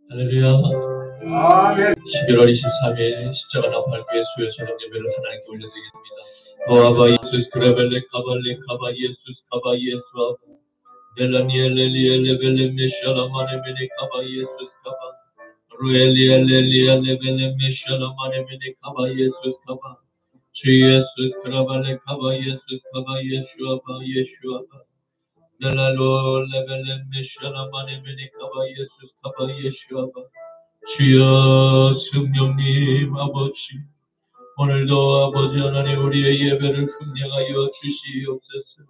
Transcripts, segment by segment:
할렐루야. 아멘. 11월 23일 십자가 나팔교회 수요 저녁 예배를 하나님께 올려드리겠습니다. 아바 예수스 그라벨레 카발레 카바 예수스 카바 예수 아바 벨라니엘레리엘레벨레 메샬라마네메네 카바 예수스 카바 루엘리엘레리엘레벨레 메샬라마네메네 카바 예수스 카바 주 예수스 그라벨레 카바 예수스 카바 예수 아바 예수 아바 벨라로 레벨레 메샬라마네메네 카바 예수스 카바 예수 아바 주여 성령님 아버지 오늘도 아버지 하나님 우리의 예배를 긍휼하여 주시옵소서.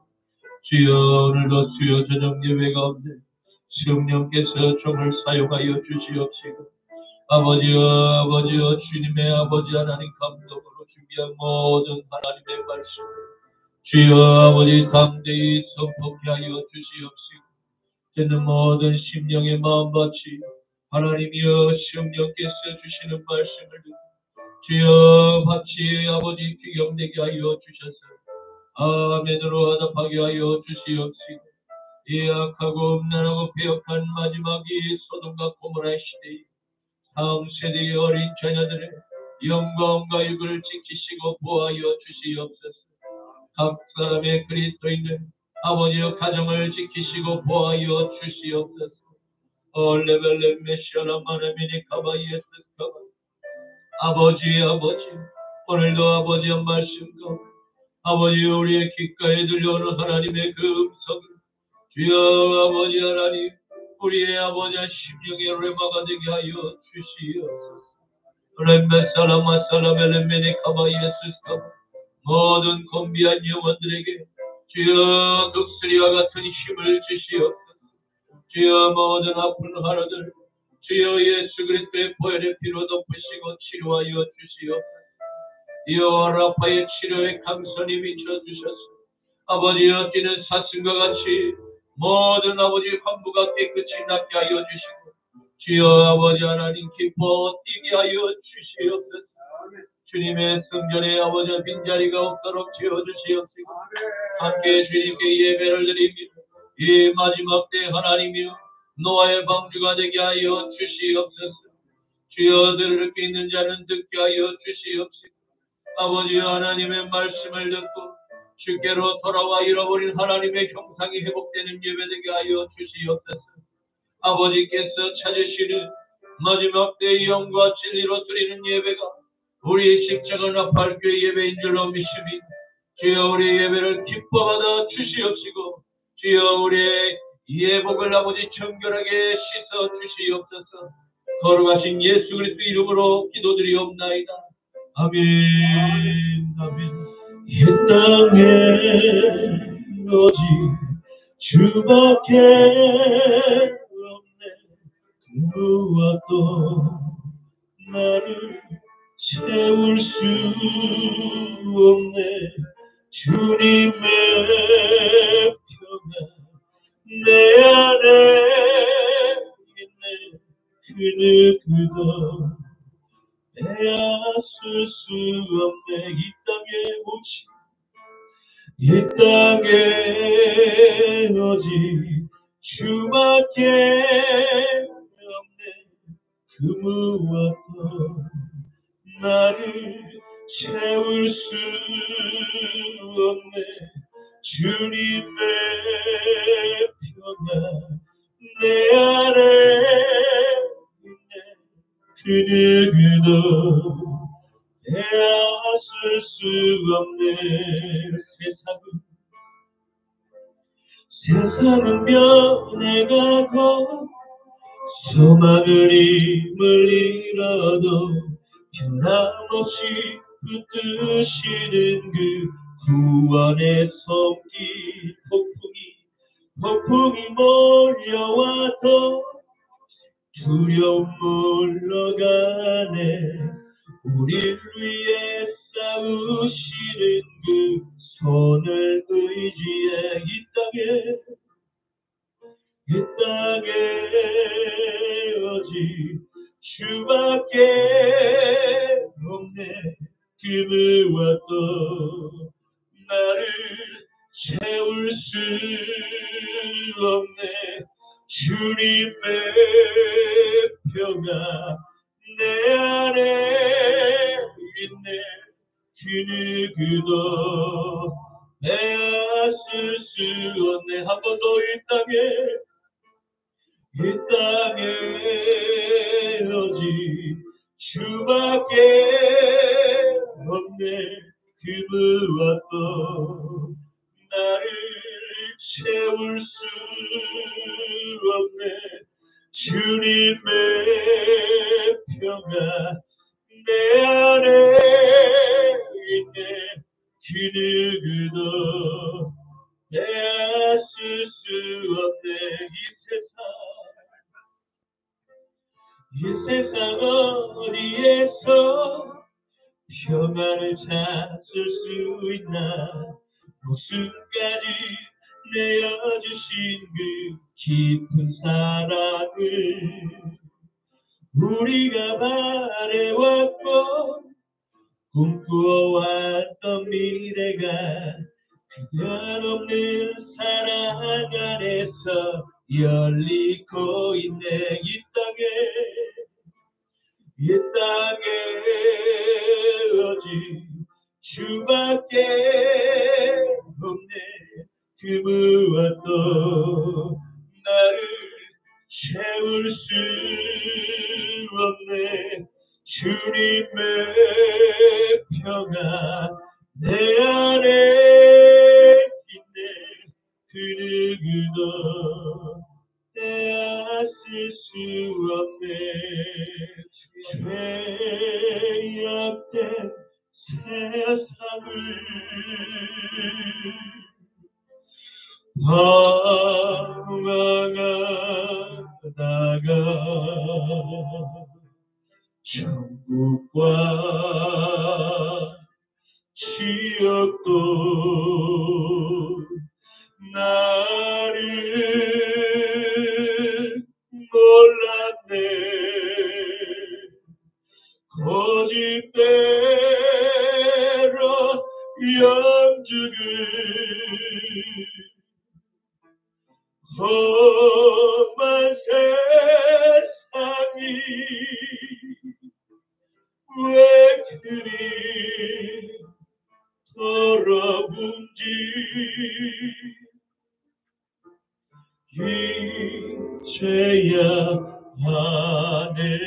주여 오늘도 수요 저녁 예배 가운데 성령께서 종을 사용하여 주시옵시고 아버지여 주님의 아버지 하나님 감동으로 준비한 모든 하나님의 말씀 주여 아버지 담대히 선포케 하여 주시옵시고 듣는 모든 심령의 마음밭이 하나님이여 성령께서 주시는 말씀을 듣고 주여 같이 아버지 귀경되게 하여 주셔서 아멘으로 화답하게 하여 주시옵시고 이 악하고 음란하고 배역한 마지막이 소돔과 고모라 시대에 다음 세대의 어린 자녀들의 영광과 육을 지키시고 보호하여 주시옵소서. 각 사람의 그리스도인들 아버지여 가정을 지키시고 보호하여 주시옵소서. 올레벨레 메시아라 마네미니 카바 예스 카바 아버지 오늘도 아버지의 말씀과 아버지 우리의 귓가에 들려오는 하나님의 그 음성을 주여 아버지 하나님 우리의 아버지의 심령의 레마가 되게 하여 주시옵소서. 렘베살라마 살라벨레미니 카바 예스 카바 모든 곤비한 영혼들에게 주여 독수리와 같은 힘을 주시옵소서. 주여 모든 아픈 하루들 주여 예수 그리스도의 보혈의 피로 덮으시고 치료하여 주시옵소서. 이어 라파의 치료에 강선이 비춰주셔서 아버지여 뛰는 사슴과 같이 모든 아버지 환부가 깨끗이 낫게 하여 주시고 주여 아버지 하나님 기뻐 뛰게 하여 주시옵소서. 주님의 성전에 아버지 빈자리가 없도록 지어주시옵시고 함께 주님께 예배를 드립니다. 이 마지막 때 하나님이여 노아의 방주가 되게 하여 주시옵소서. 주여 들을 수 있는 자는 듣게 하여 주시옵시고 아버지 하나님의 말씀을 듣고 주께로 돌아와 잃어버린 하나님의 형상이 회복되는 예배 되게 하여 주시옵소서. 아버지께서 찾으시는 마지막 때의 영과 진리로 드리는 예배가 우리 십자가 나팔교회 예배인 줄로 믿습니다. 주여 우리의 예배를 기뻐받아 주시옵시고 주여 우리의 예복을 아버지 정결하게 씻어 주시옵소서. 거룩하신 예수 그리스도 이름으로 기도드리옵나이다. 아멘. 아멘. 이 땅에 오직 주밖에 없네. 누구와도 나를 채울 수 없네. 주님의 평안 내 안에 있네. 그 누구도 빼앗을 수 없네. 이 땅에 오직 주밖에 없네. 그 무엇도 나를 채울 수 없네. 주님의 평안 내 안에 있네. 그 누구도 빼앗을 수 없네. 세상은 변해가고 소망을 힘을 잃어도 변함없이 붙드시는 그 구원의 손길 폭풍이 몰려와도 두려움 물러가네. 우리를 위해 싸우시는 그 손을 의지해. 이 땅에 오직 주밖에 없네. 그 무엇도 나를 채울 수 없네. 주님의 평안 내가 쓸 수 없네. 한 번 더 이 땅에 오직 주밖에 없네. 그 무엇도 나를 채울 수 없네. 주님의 평화 내 안에 있네. 그 누구도 내가 쓸 수 없네. 이 세상 어디에서 평안을 찾을 수 있나. 목숨까지 내어주신 그 깊은 사랑을 우리가 바래왔고 꿈꾸어왔던 미래가 그간없는 사랑 안에서 열리고 있네. 이 땅에 오직 주밖에 없네. 그 무엇도 나를 채울 수 없네. 주님의 평화 내 안에 있네. 그 누구도 떼앗을 수 없네. 죄악된 세상을 방황하다가 천국과 지옥도 나를 몰랐네. 거짓대로 영주를 험한 세상이 왜 그리 더러운지 이제야 하네.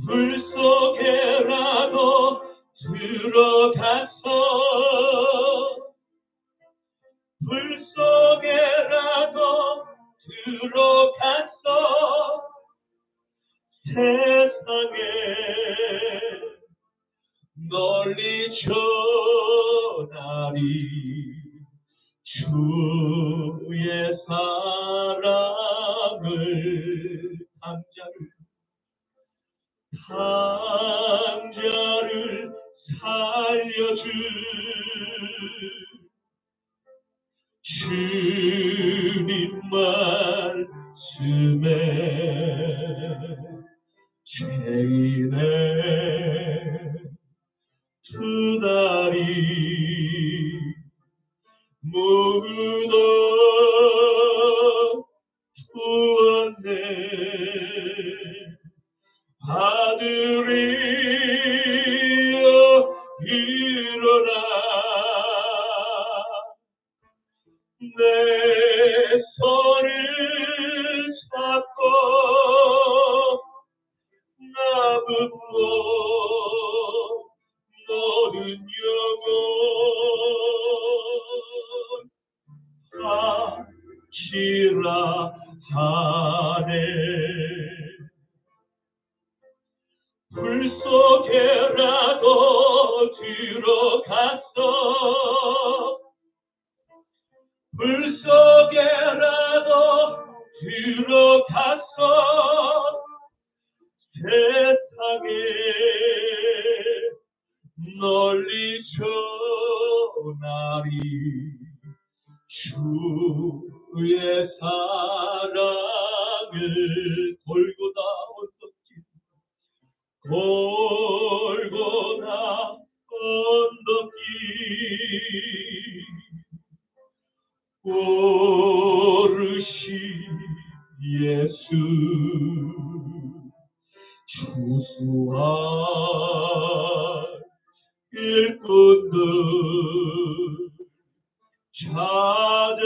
불 속에라도 들어가서 불 속에라도 들어가서 세상에 널리 전하리. 주의 사랑을 강자를 살려주 주님 말씀에 죄인의 두 다리 모두 구원해 아들이여 일어나 내 손을 잡고 나붙고 모든 영혼 하시라 하네. 불 속에라도 들어갔어 불 속에라도 들어갔어 세상에 널리 전하리. 주의 사랑을 골고다 언덕길 골고다 언덕길 오르신 예수 주수할 일꾼들 찾아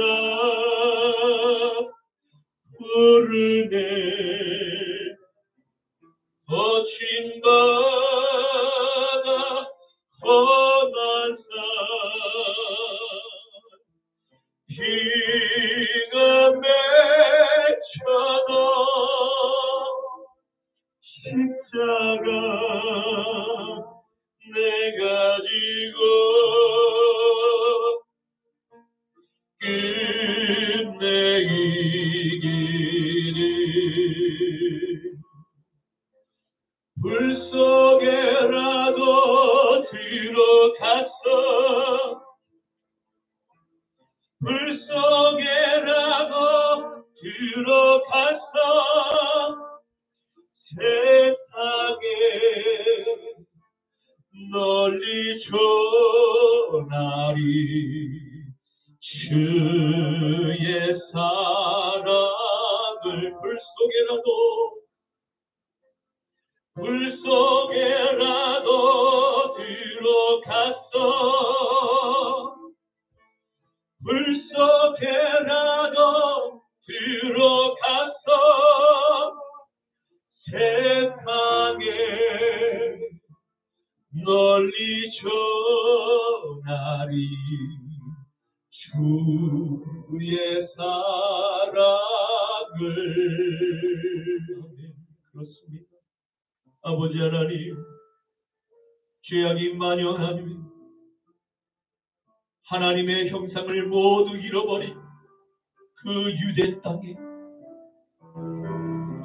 부르네. 거친 바다 험한 산 비가 맺혀도 십자가 내가 지고 끝내기를. 불 속에라도 들어갔어. 불 속에라도 들어갔어. 세상에 널리 전하리 주의 사랑을. 불 속에라도 들어갔어. 불 속에라도 들어갔어. 세상에 널리 전하리 주의 사랑을. 그렇습니다. 아버지 하나님, 죄악이 만연하니 하나님의 형상을 모두 잃어버린 그 유대 땅에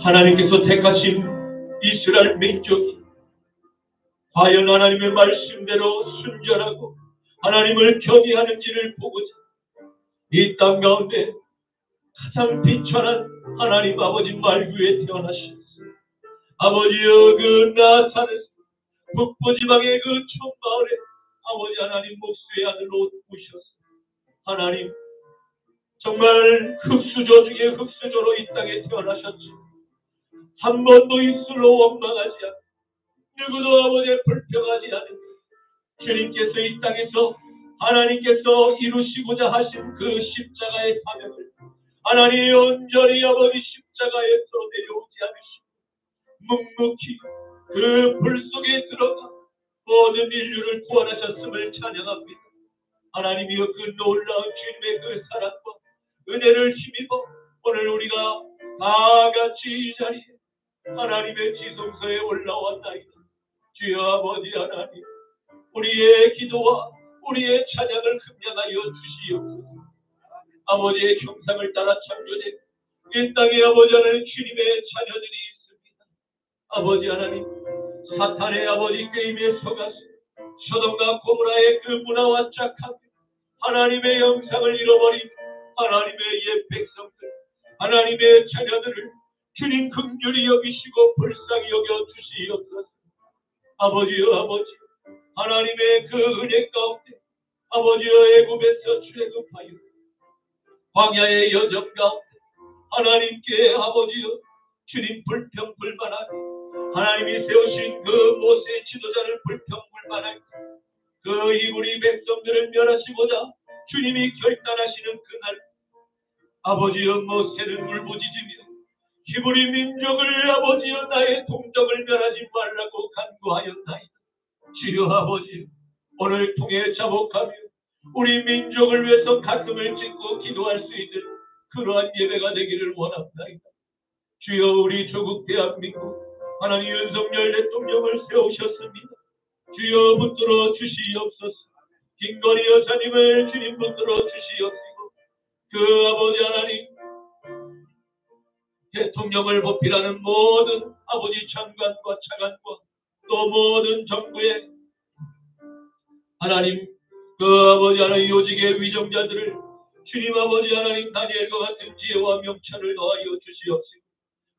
하나님께서 택하신 이스라엘 민족이 과연 하나님의 말씀대로 순전하고 하나님을 경외하는지를 보고자 이 땅 가운데 가장 비천한 하나님 아버지 말구에 태어나셨습니다. 아버지여, 그 나사렛 북부지방의 그 촌마을에 아버지 하나님 목수의 아들로 오셨습니다. 하나님, 정말 흙수저 중에 흙수저로 이 땅에 태어나셨지. 한 번도 입술로 원망하지 않고 누구도 아버지의 불평하지 않은 주님께서 이 땅에서 하나님께서 이루시고자 하신 그 십자가의 사명을 하나님 온전히 아버지 십자가에서 내려오지 않으시고 묵묵히 그 불 속에 들어가 모든 인류를 구원하셨음을 찬양합니다. 하나님이여, 그 놀라운 주님의 그 사랑과 은혜를 힘입어 오늘 우리가 다 같이 이 자리에 하나님의 지성소에 올라왔나이다. 주여 아버지 하나님, 우리의 기도와 우리의 찬양을 흠양하여 주시옵소서. 아버지의 형상을 따라 창조된 이 땅에 아버지 하나님 주님의 자녀들이 있습니다. 아버지 하나님, 사탄의 아버지 게임에 속아서 소돔과 고모라의 그 문화와 착함, 하나님의 형상을 잃어버린 하나님의 옛 백성들, 하나님의 자녀들을 주님 긍휼히 여기시고 불쌍히 여겨 주시옵소서. 아버지여, 아버지 하나님의 그 은혜 가운데 아버지여, 애굽에서 출애굽하여 광야의 여정 가운데 하나님께 아버지여 주님 불평불만하게 하나님이 세우신 그 모세의 지도자를 불평불만하게 그 이브리 백성들을 멸하시고자 주님이 결단하시는 그날, 아버지여, 모세는 울부짖으며 히브리 민족을 아버지여 나의 동족을 멸하지 말라고 간구하였나이다. 주여 아버지, 오늘 통해 자복하며 우리 민족을 위해서 가슴을 찢고 기도할 수 있는 그러한 예배가 되기를 원합나이다. 주여, 우리 조국 대한민국 하나님 윤석열 대통령을 세우셨습니다. 주여 붙들어 주시옵소서. 김건희 여사님을 주님 붙들어 주시옵시고 그 아버지 하나님 대통령을 보필하는 모든 아버지 장관과 차관과 또 모든 정부의 하나님 그 아버지 하나님 요직의 위정자들을 주님 아버지 하나님 다니엘과 같은 지혜와 명철을 더하여 주시옵시고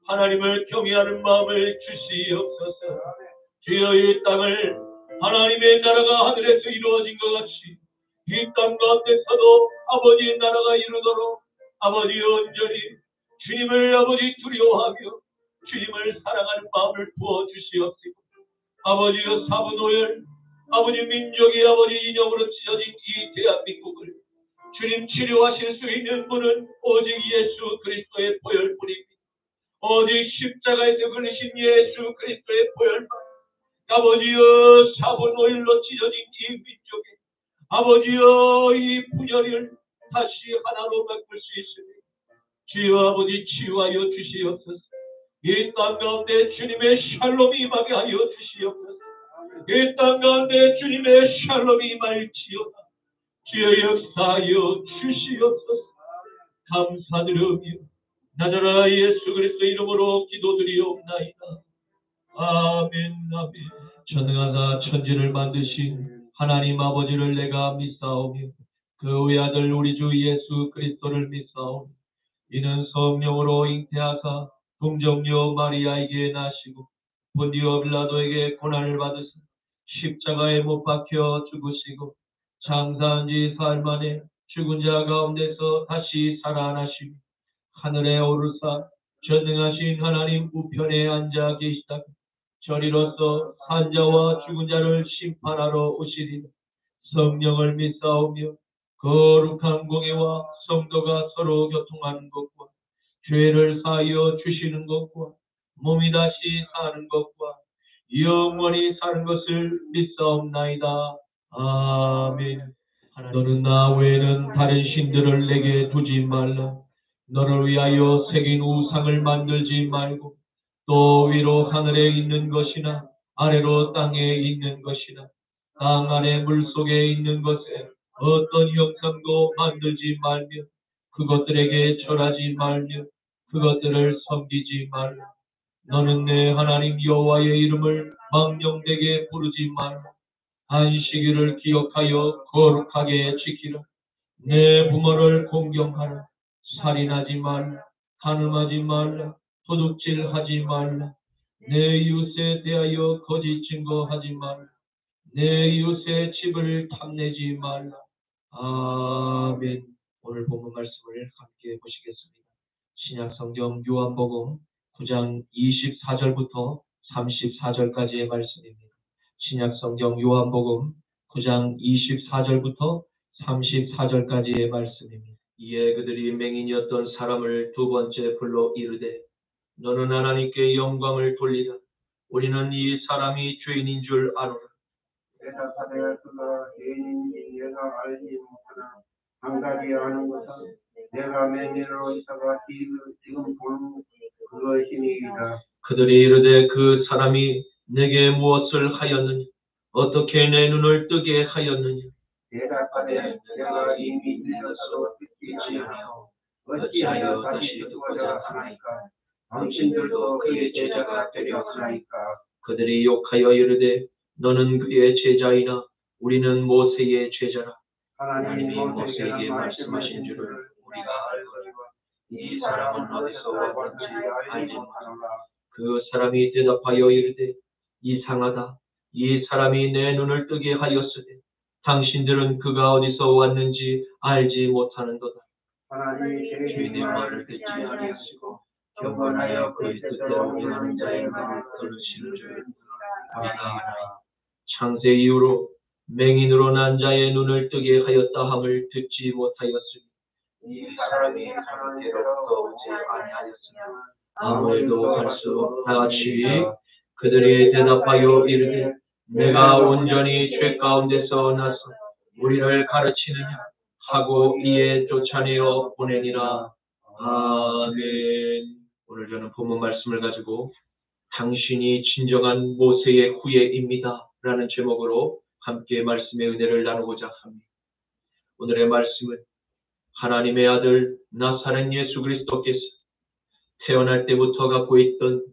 하나님을 경외하는 마음을 주시옵소서. 주여, 이 땅을 하나님의 나라가 하늘에서 이루어진 것 같이 이 땅 가운데서도 아버지의 나라가 이루도록 아버지 온전히 주님을 아버지 두려워하며 주님을 사랑하는 마음을 부어 주시옵시고 아버지여, 사부노열 아버지 민족이 아버지 이념으로 찢어진 이 대한민국을 주님 치료하실 수 있는 분은 오직 예수 그리스도의 보혈뿐입니다. 오직 십자가에서 걸리신 예수 그리스도의 보혈만 아버지여 사분오일로 찢어진 이 민족에 아버지여 이 분열을 다시 하나로 바꿀 수 있습니다. 주여 아버지 치유하여 주시옵소서. 이 땅 가운데 주님의 샬롬이 임하게 하여 주시옵소서. 이 땅 가운데 주님의 샬롬이 임할지어다. 주여 역사하여 주시옵소서. 감사드리며 나자라 예수 그리스도 이름으로 기도드리옵나이다. 아멘 아멘. 전능하사 천지를 만드신 하나님 아버지를 내가 믿사오며 그 외아들 우리 주 예수 그리스도를 믿사오며 이는 성령으로 잉태하사 동정녀 마리아에게 나시고 본디오 빌라도에게 고난을 받으사 십자가에 못 박혀 죽으시고 장사한 지 사흘 만에 죽은 자 가운데서 다시 살아나시며 하늘에 오르사 전능하신 하나님 우편에 앉아 계시다가 저리로서 산자와 죽은 자를 심판하러 오시리라. 성령을 믿사오며 거룩한 공예와 성도가 서로 교통하는 것과 죄를 사하여 주시는 것과 몸이 다시 사는 것과 영원히 사는 것을 믿사옵나이다. 아멘. 너는 나 외에는 다른 신들을 내게 두지 말라. 너를 위하여 새긴 우상을 만들지 말고 또 위로 하늘에 있는 것이나 아래로 땅에 있는 것이나 땅 아래 물속에 있는 것에 어떤 형상도 만들지 말며 그것들에게 절하지 말며 그것들을 섬기지 말라. 너는 내 하나님 여호와의 이름을 망령되게 부르지 말라. 안식일을 기억하여 거룩하게 지키라. 내 부모를 공경하라. 살인하지 말라. 간음하지 말라. 도둑질하지 말라. 내 이웃에 대하여 거짓 증거하지 말라. 내 이웃의 집을 탐내지 말라. 아멘. 오늘 본문 말씀을 함께 보시겠습니다. 신약성경 요한복음 9장 24절부터 34절까지의 말씀입니다. 신약성경 요한복음 9장 24절부터 34절까지의 말씀입니다. 이에 그들이 맹인이었던 사람을 두 번째 불러 이르되 너는 하나님께 영광을 돌리라. 우리는 이 사람이 죄인인 줄 아노라. 대답하되 그가 죄인인지 내가 알지 못하나 당당히 하는 것은 내가 맹인으로 있다가 지금 보는 그것이니이다. 그들이 이르되 그 사람이 내게 무엇을 하였느냐? 어떻게 내 눈을 뜨게 하였느냐? 대답하되 내가 이미 들려서도 듣지 아니하오. 어찌하여 다시 듣고자 하나이까? 당신들도 그의 제자가 되려 하나이까? 그들이 욕하여 이르되 너는 그의 제자이나 우리는 모세의 제자라. 하나님이 모세에게 말씀하신 줄을 우리가 알거니와 이 사람은 어디서 왔는지 알지 못하노라. 그 사람이 대답하여 이르되 이상하다. 이 사람이 내 눈을 뜨게 하였으되 당신들은 그가 어디서 왔는지 알지 못하는도다. 하나님이 죄인의 말을 듣지 아니하시고 경건하여 그의 뜻대로 행하는 자의 말을 들으시는 줄 우리가 아나니. 창세 이후로 맹인으로 난 자의 눈을 뜨게 하였다 함을 듣지 못하였으니 이 사람이 하나님께로부터 오지 아니하였으나 아무 일도 할 수 없다 같이 그들이 대답하여 이르되 내가 온전히 죄 가운데서 나서 우리를 가르치느냐 하고 이에 쫓아내어 보내니라. 아멘. 오늘 저는 본문 말씀을 가지고 당신이 진정한 모세의 후예입니다 라는 제목으로 함께 말씀의 은혜를 나누고자 합니다. 오늘의 말씀은 하나님의 아들 나사렛 예수 그리스도께서 태어날 때부터 갖고 있던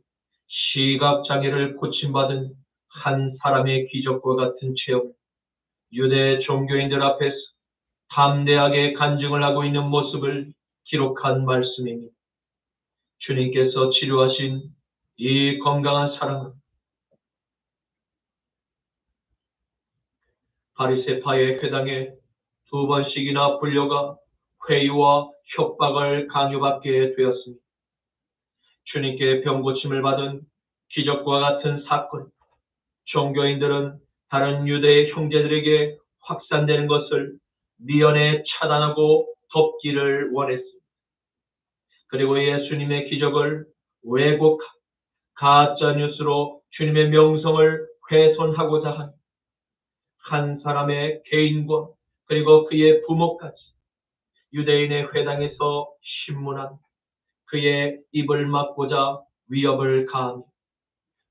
시각장애를 고침받은 한 사람의 기적과 같은 체험, 유대 종교인들 앞에서 담대하게 간증을 하고 있는 모습을 기록한 말씀입니다. 주님께서 치료하신 이 건강한 사람은 바리새파의 회당에 두 번씩이나 불려가 회유와 협박을 강요받게 되었습니다. 주님께 병고침을 받은 기적과 같은 사건, 종교인들은 다른 유대의 형제들에게 확산되는 것을 미연에 차단하고 덮기를 원했습니다. 그리고 예수님의 기적을 왜곡하고 가짜뉴스로 주님의 명성을 훼손하고자 한 사람의 개인과 그리고 그의 부모까지 유대인의 회당에서 신문한 그의 입을 막고자 위협을 가하며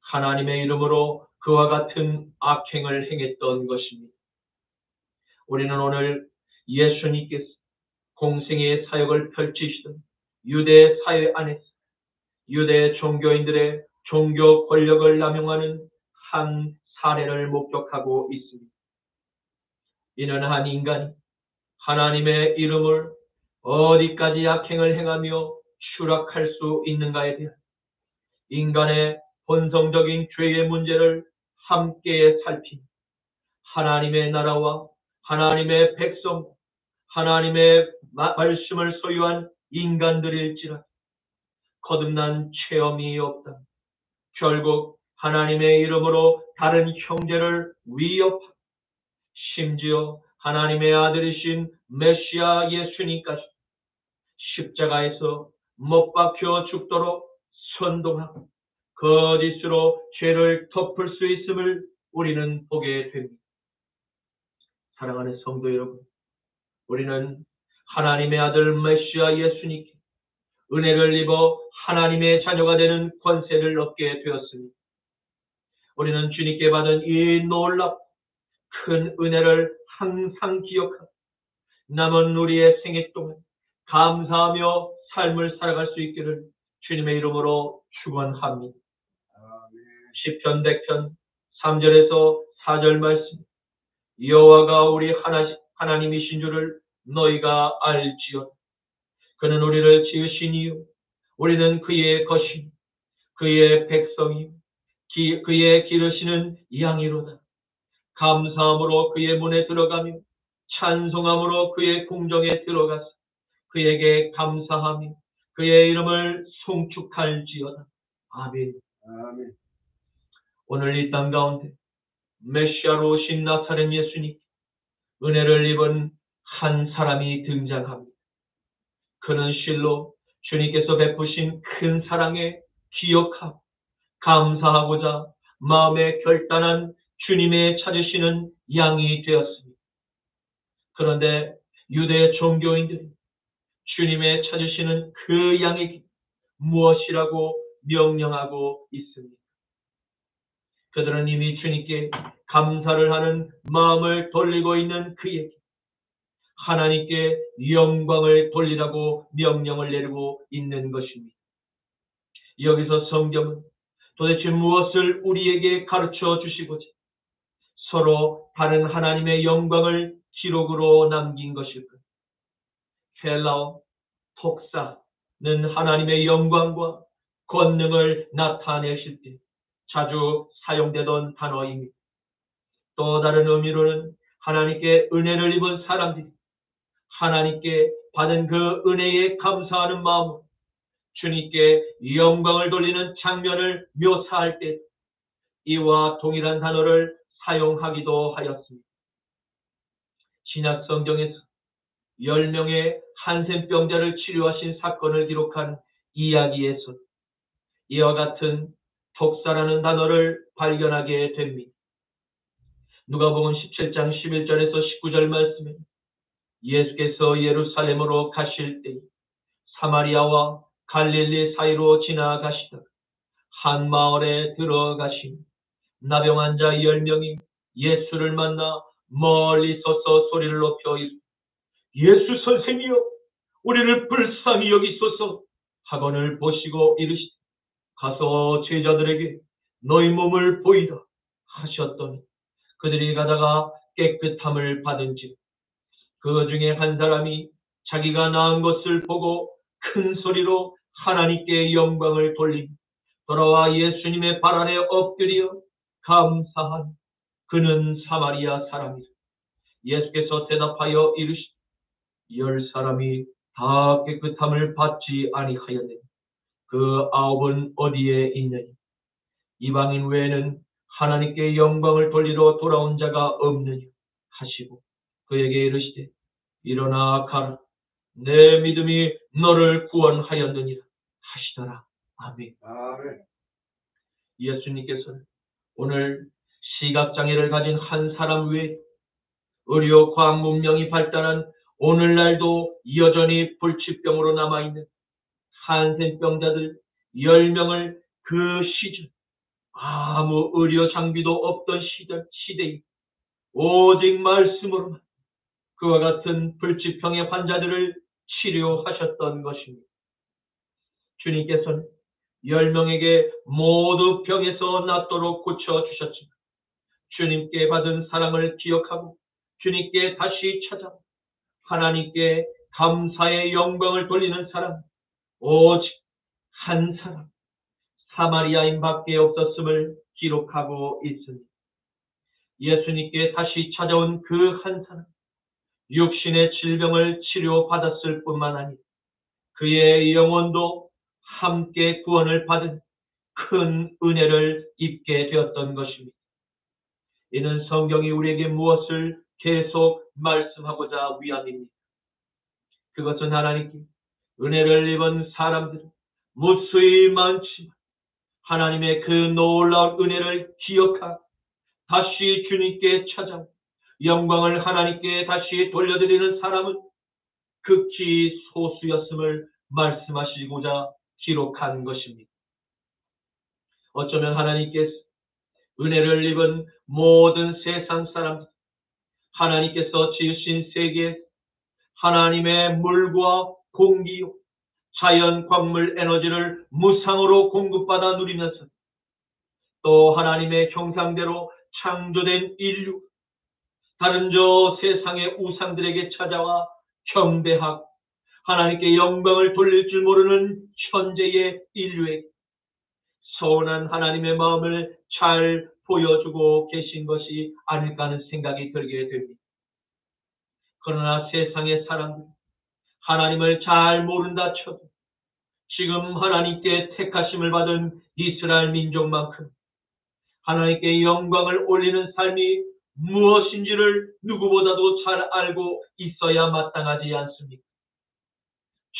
하나님의 이름으로 그와 같은 악행을 행했던 것입니다. 우리는 오늘 예수님께서 공생의 사역을 펼치시던 유대 사회 안에서 유대 종교인들의 종교 권력을 남용하는 한 사례를 목격하고 있습니다. 이는 한 인간이 하나님의 이름을 어디까지 악행을 행하며 추락할 수 있는가에 대한 인간의 본성적인 죄의 문제를 함께 살피는 하나님의 나라와 하나님의 백성, 하나님의 말씀을 소유한 인간들일지라 거듭난 체험이 없다. 결국 하나님의 이름으로 다른 형제를 위협하고 심지어 하나님의 아들이신 메시아 예수님까지 십자가에서 못 박혀 죽도록 선동하고 거짓으로 죄를 덮을 수 있음을 우리는 보게 됩니다. 사랑하는 성도 여러분, 우리는 하나님의 아들 메시아 예수님께 은혜를 입어 하나님의 자녀가 되는 권세를 얻게 되었습니다. 우리는 주님께 받은 이 놀랍고 큰 은혜를 항상 기억하고 남은 우리의 생애 동안 감사하며 삶을 살아갈 수 있기를 주님의 이름으로 축원합니다. 시편 100편 3절에서 4절 말씀, 여호와가 우리 하나님이신 줄을 너희가 알지어다. 그는 우리를 지으신 이유 우리는 그의 것이요 그의 백성이요 그의 기르시는 양이로다. 감사함으로 그의 문에 들어가며 찬송함으로 그의 궁정에 들어가서 그에게 감사하며 그의 이름을 송축할지어다. 아멘. 아멘. 오늘 이 땅 가운데 메시아로 오신 나사렛 예수님 은혜를 입은 한 사람이 등장합니다. 그는 실로 주님께서 베푸신 큰 사랑에 기억하고 감사하고자 마음에 결단한 주님의 찾으시는 양이 되었습니다. 그런데 유대 종교인들이 주님의 찾으시는 그 양에게 무엇이라고 명령하고 있습니다. 그들은 이미 주님께 감사를 하는 마음을 돌리고 있는 그에게 하나님께 영광을 돌리라고 명령을 내리고 있는 것입니다. 여기서 성경은 도대체 무엇을 우리에게 가르쳐 주시고자 서로 다른 하나님의 영광을 기록으로 남긴 것일까요? 헬라어 톡사는 하나님의 영광과 권능을 나타내실 때 자주 사용되던 단어입니다. 또 다른 의미로는 하나님께 은혜를 입은 사람들이 하나님께 받은 그 은혜에 감사하는 마음으로 주님께 영광을 돌리는 장면을 묘사할 때 이와 동일한 단어를 사용하기도 하였습니다. 신약 성경에서 10명의 한센병자를 치료하신 사건을 기록한 이야기에서 이와 같은 독사라는 단어를 발견하게 됩니다. 누가복음 17장 11절에서 19절 말씀에 예수께서 예루살렘으로 가실 때 사마리아와 갈릴리 사이로 지나가시다가 한 마을에 들어가시니 나병 환자 10명이 예수를 만나 멀리 서서 소리를 높여 이르되 예수 선생이여 우리를 불쌍히 여기소서 하거늘 보시고 이르시되 가서 제자들에게 너희 몸을 보이라 하셨더니 그들이 가다가 깨끗함을 받은지 그 중에 한 사람이 자기가 나은 것을 보고 큰 소리로 하나님께 영광을 돌리며 돌아와 예수님의 발 아래 엎드려 감사하니 그는 사마리아 사람이라. 예수께서 대답하여 이르시되 10사람이 다 깨끗함을 받지 아니하였느냐 그 9은 어디에 있느냐 이방인 외에는 하나님께 영광을 돌리러 돌아온 자가 없느냐 하시고 그에게 이르시되 일어나 가라 내 믿음이 너를 구원하였느니라 하시더라. 아멘. 예수님께서는 오늘 시각장애를 가진 한 사람 외에 의료 과학 문명이 발달한 오늘날도 여전히 불치병으로 남아있는 한센병자들 10명을 그 시절 아무 의료 장비도 없던 시대에 오직 말씀으로만 그와 같은 불치병의 환자들을 치료하셨던 것입니다. 주님께서는 10명에게 모두 병에서 낫도록 고쳐주셨지만 주님께 받은 사랑을 기억하고 주님께 다시 찾아 하나님께 감사의 영광을 돌리는 사람 오직 한 사람 사마리아인 밖에 없었음을 기록하고 있습니다. 예수님께 다시 찾아온 그 한 사람 육신의 질병을 치료받았을 뿐만 아니라 그의 영혼도 함께 구원을 받은 큰 은혜를 입게 되었던 것입니다. 이는 성경이 우리에게 무엇을 계속 말씀하고자 위함입니다. 그것은 하나님께 은혜를 입은 사람들은 무수히 많지만 하나님의 그 놀라운 은혜를 기억하고 다시 주님께 찾아 영광을 하나님께 다시 돌려드리는 사람은 극히 소수였음을 말씀하시고자 기록한 것입니다. 어쩌면 하나님께서 은혜를 입은 모든 세상 사람들, 하나님께서 지으신 세계에 하나님의 물과 공기, 자연 광물 에너지를 무상으로 공급받아 누리면서 또 하나님의 형상대로 창조된 인류, 다른 저 세상의 우상들에게 찾아와 경배하고 하나님께 영광을 돌릴 줄 모르는 현재의 인류에게 선한 하나님의 마음을 잘 보여주고 계신 것이 아닐까 하는 생각이 들게 됩니다. 그러나 세상의 사람들, 하나님을 잘 모른다 쳐도 지금 하나님께 택하심을 받은 이스라엘 민족만큼 하나님께 영광을 올리는 삶이 무엇인지를 누구보다도 잘 알고 있어야 마땅하지 않습니까?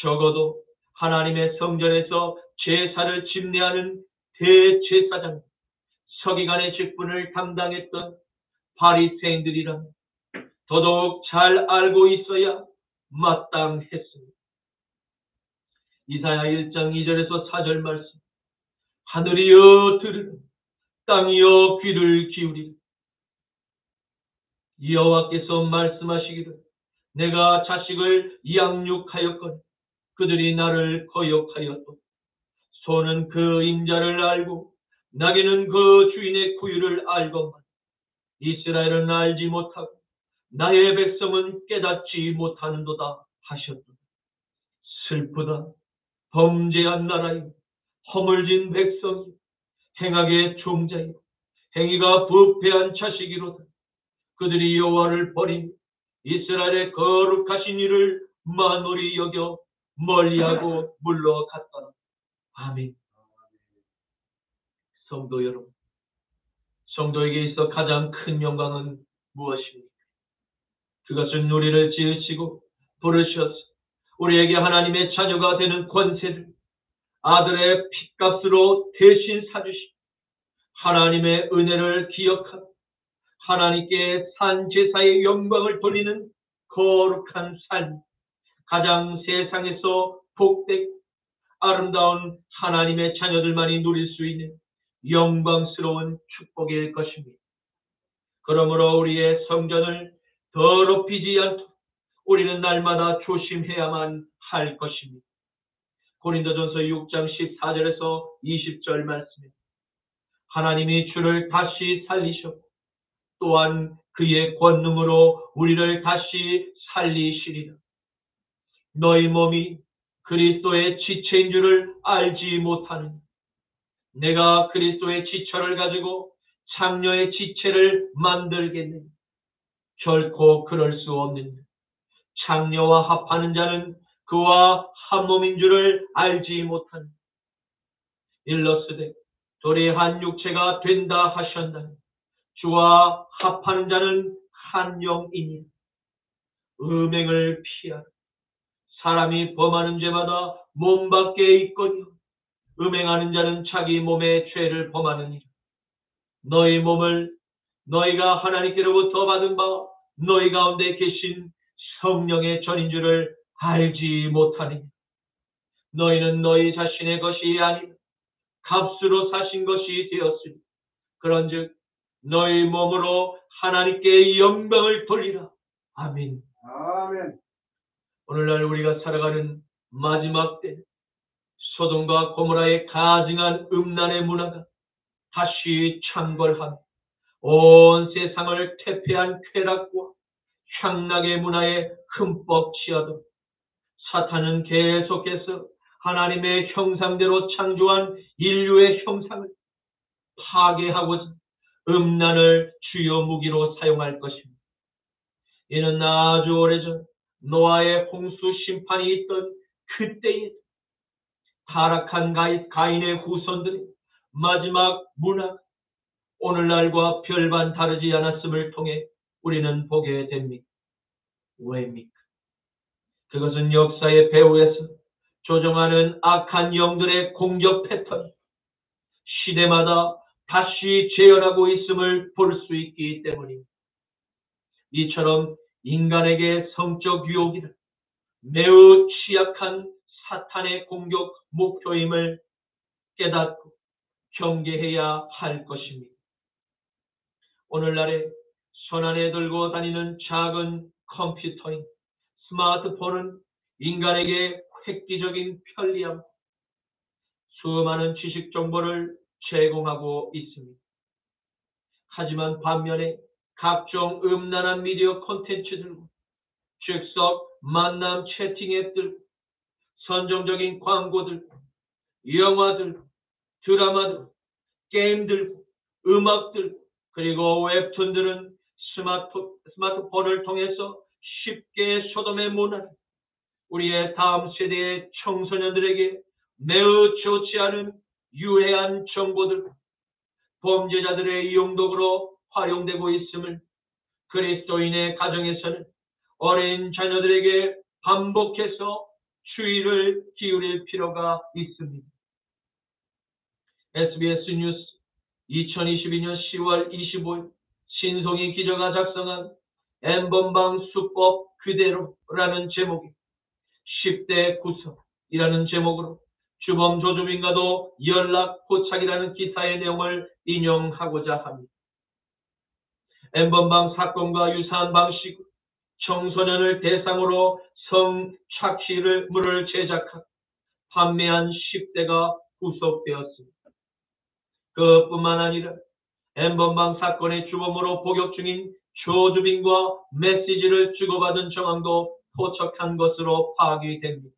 적어도 하나님의 성전에서 제사를 집례하는 대제사장, 서기관의 직분을 담당했던 바리새인들이란 더더욱 잘 알고 있어야 마땅했습니다. 이사야 1장 2절에서 4절 말씀, 하늘이여 들으라, 땅이여 귀를 기울이라. 여호와께서 말씀하시기를 내가 자식을 양육하였거니 그들이 나를 거역하였고 소는 그 임자를 알고 나귀는 그 주인의 구유를 알건만 이스라엘은 알지 못하고 나의 백성은 깨닫지 못하는도다 하셨도다. 슬프다. 범죄한 나라여, 허물진 백성이 행악의 종자여, 행위가 부패한 자식이로다. 그들이 여호와를 버리며 이스라엘의 거룩하신 이를 만홀히 여겨 멀리하고 물러갔더라. 아멘. 성도 여러분, 성도에게 있어 가장 큰 영광은 무엇입니까? 그것은 우리를 지으시고 부르셔서 우리에게 하나님의 자녀가 되는 권세를 아들의 핏값으로 대신 사주시고 하나님의 은혜를 기억하고 하나님께 산 제사의 영광을 돌리는 거룩한 삶, 가장 세상에서 복되고 아름다운 하나님의 자녀들만이 누릴 수 있는 영광스러운 축복일 것입니다. 그러므로 우리의 성전을 더럽히지 않도록 우리는 날마다 조심해야만 할 것입니다. 고린도전서 6장 14절에서 20절 말씀에 하나님이 주를 다시 살리셨고 또한 그의 권능으로 우리를 다시 살리시리라. 너희 몸이 그리스도의 지체인 줄을 알지 못하느냐. 내가 그리스도의 지체를 가지고 장녀의 지체를 만들겠느냐. 결코 그럴 수 없느냐. 장녀와 합하는 자는 그와 한 몸인 줄을 알지 못하느냐. 일러스되 둘이 한 육체가 된다 하셨나니 주와 합하는 자는 한 영이니 음행을 피하라. 사람이 범하는 죄마다 몸 밖에 있거니와 음행하는 자는 자기 몸의 죄를 범하느니라. 너희 몸을 너희가 하나님께로부터 받은 바 너희 가운데 계신 성령의 전인 줄을 알지 못하니 너희는 너희 자신의 것이 아니라 값으로 사신 것이 되었으니 그런즉 너희 몸으로 하나님께 영광을 돌리라. 아멘. 아멘. 오늘날 우리가 살아가는 마지막 때 소돔과 고모라의 가증한 음란의 문화가 다시 창궐하며 온 세상을 퇴폐한 쾌락과 향락의 문화에 흠뻑 취하도록 사탄은 계속해서 하나님의 형상대로 창조한 인류의 형상을 파괴하고자 음란을 주요 무기로 사용할 것입니다. 이는 아주 오래전 노아의 홍수 심판이 있던 그때에 타락한 가인의 후손들의 마지막 문화 오늘날과 별반 다르지 않았음을 통해 우리는 보게 됩니다. 왜입니까? 그것은 역사의 배후에서 조종하는 악한 영들의 공격 패턴이 시대마다 다시 재현하고 있음을 볼 수 있기 때문입니다. 이처럼 인간에게 성적 유혹이라 매우 취약한 사탄의 공격 목표임을 깨닫고 경계해야 할 것입니다. 오늘날에 손안에 들고 다니는 작은 컴퓨터인 스마트폰은 인간에게 획기적인 편리함, 수많은 지식 정보를 제공하고 있습니다. 하지만 반면에 각종 음란한 미디어 콘텐츠들과 즉석 만남 채팅 앱들, 선정적인 광고들, 영화들, 드라마들, 게임들, 음악들, 그리고 웹툰들은 스마트폰을 통해서 쉽게 소돔의 문화를 우리의 다음 세대의 청소년들에게 매우 좋지 않은 유해한 정보들, 범죄자들의 용도로 활용되고 있음을 그리스도인의 가정에서는 어린 자녀들에게 반복해서 주의를 기울일 필요가 있습니다. SBS 뉴스 2022년 10월 25일 신송이 기자가 작성한 N번방 수법 그대로라는 제목의 10대 구석이라는 제목으로 주범 조주빈과도 연락 포착이라는 기사의 내용을 인용하고자 합니다. N번방 사건과 유사한 방식으로 청소년을 대상으로 성착취물을 제작하고 판매한 10대가 구속되었습니다. 그뿐만 아니라 N번방 사건의 주범으로 복역 중인 조주빈과 메시지를 주고받은 정황도 포착한 것으로 파악이 됩니다.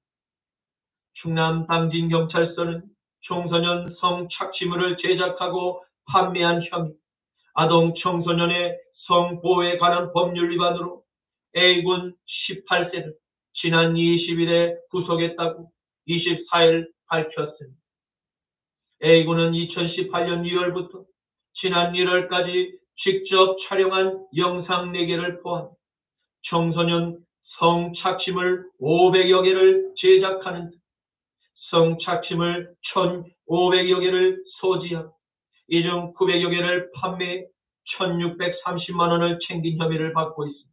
충남 당진경찰서는 청소년 성착취물을 제작하고 판매한 혐의, 아동 청소년의 성보호에 관한 법률 위반으로 A군 18세를 지난 20일에 구속했다고 24일 밝혔습니다. A군은 2018년 2월부터 지난 1월까지 직접 촬영한 영상 4개를 포함 청소년 성착취물 500여 개를 제작하는 등 성착취물 1,500여 개를 소지하고 이 중 900여 개를 판매해 1,630만 원을 챙긴 혐의를 받고 있습니다.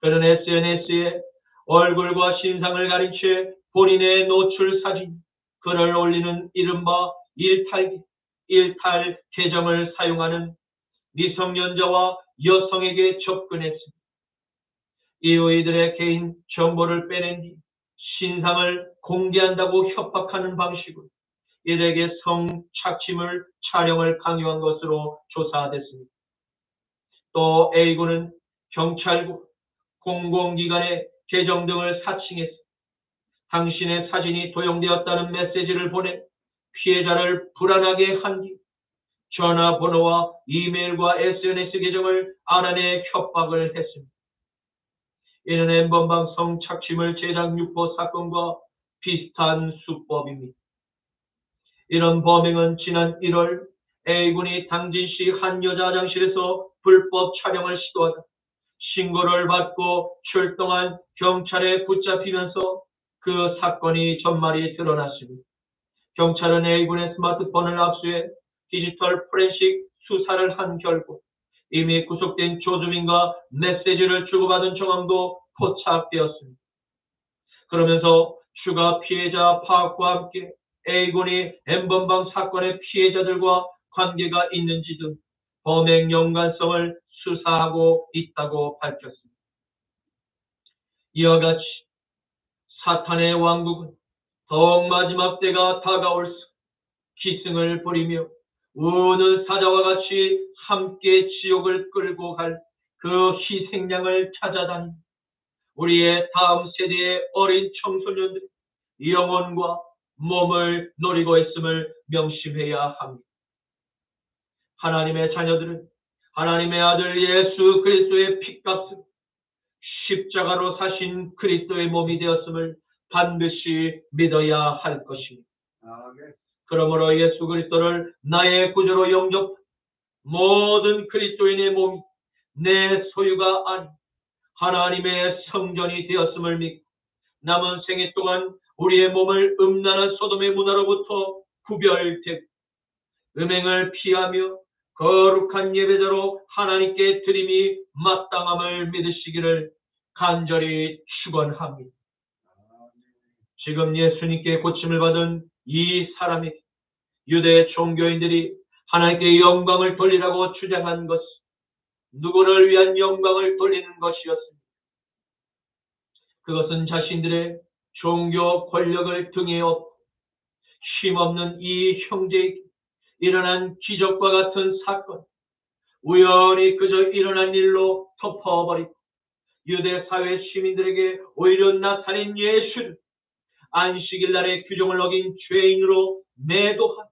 그는 SNS에 얼굴과 신상을 가린 채 본인의 노출 사진, 글을 올리는 이른바 일탈 계정을 사용하는 미성년자와 여성에게 접근했습니다. 이들의 개인 정보를 빼낸 뒤 신상을 공개한다고 협박하는 방식으로 이들에게 성착취물 촬영을 강요한 것으로 조사됐습니다. 또 A군은 경찰국, 공공기관의 계정 등을 사칭해서 당신의 사진이 도용되었다는 메시지를 보내 피해자를 불안하게 한 뒤 전화번호와 이메일과 SNS 계정을 알아내 협박을 했습니다. 이는 N번방 성착취물 제작 유포 사건과 비슷한 수법입니다. 이런 범행은 지난 1월 A군이 당진시 한 여자 화장실에서 불법 촬영을 시도하다 신고를 받고 출동한 경찰에 붙잡히면서 그 사건이 전말이 드러났습니다. 경찰은 A군의 스마트폰을 압수해 디지털 포렌식 수사를 한 결과 이미 구속된 조주민과 메시지를 주고받은 정황도 포착되었습니다. 그러면서 추가 피해자 파악과 함께 A군이 N번방 사건의 피해자들과 관계가 있는지 등 범행 연관성을 수사하고 있다고 밝혔습니다. 이와 같이 사탄의 왕국은 더욱 마지막 때가 다가올수록 기승을 부리며 우는 사자와 같이 함께 지옥을 끌고 갈 그 희생양을 찾아다니 우리의 다음 세대의 어린 청소년들이 영혼과 몸을 노리고 있음을 명심해야 합니다. 하나님의 자녀들은 하나님의 아들 예수 그리스도의 핏값을 십자가로 사신 그리스도의 몸이 되었음을 반드시 믿어야 할 것입니다. 그러므로 예수 그리스도를 나의 구주로 영접한 모든 그리스도인의 몸이 내 소유가 아닌 하나님의 성전이 되었음을 믿고 남은 생애 동안 우리의 몸을 음란한 소돔의 문화로부터 구별되고 음행을 피하며 거룩한 예배자로 하나님께 드림이 마땅함을 믿으시기를 간절히 축원합니다. 지금 예수님께 고침을 받은 이 사람에게 유대 종교인들이 하나님께 영광을 돌리라고 주장한 것은 누구를 위한 영광을 돌리는 것이었습니다. 그것은 자신들의 종교 권력을 등에 업고 힘없는 이 형제에게 일어난 기적과 같은 사건, 우연히 그저 일어난 일로 덮어버리고 유대 사회 시민들에게 오히려 나타낸 예수를 안식일 날의 규정을 어긴 죄인으로 매도한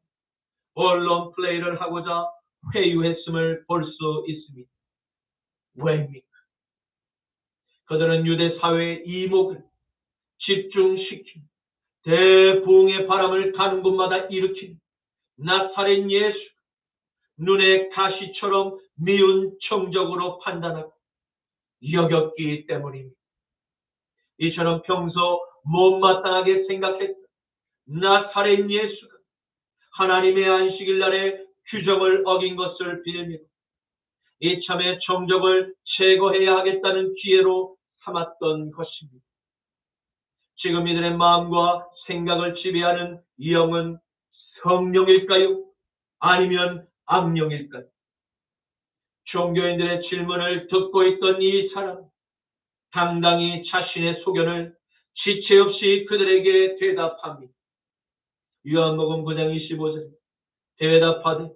언론 플레이를 하고자 회유했음을 볼 수 있습니다. 왜입니까? 그들은 유대 사회의 이목을 집중시키는 대부흥의 바람을 가는 곳마다 일으키는 나사렛 예수, 눈에 가시처럼 미운 정적으로 판단하고 여겼기 때문입니다. 이처럼 평소 못마땅하게 생각했던 나사렛 예수가 하나님의 안식일 날의 규정을 어긴 것을 빌며 이참에 정적을 제거해야 하겠다는 기회로 삼았던 것입니다. 지금 이들의 마음과 생각을 지배하는 영은 성령일까요? 아니면 악령일까요? 종교인들의 질문을 듣고 있던 이 사람, 당당히 자신의 소견을 지체 없이 그들에게 대답합니다. 요한복음 9장 25절 대답하되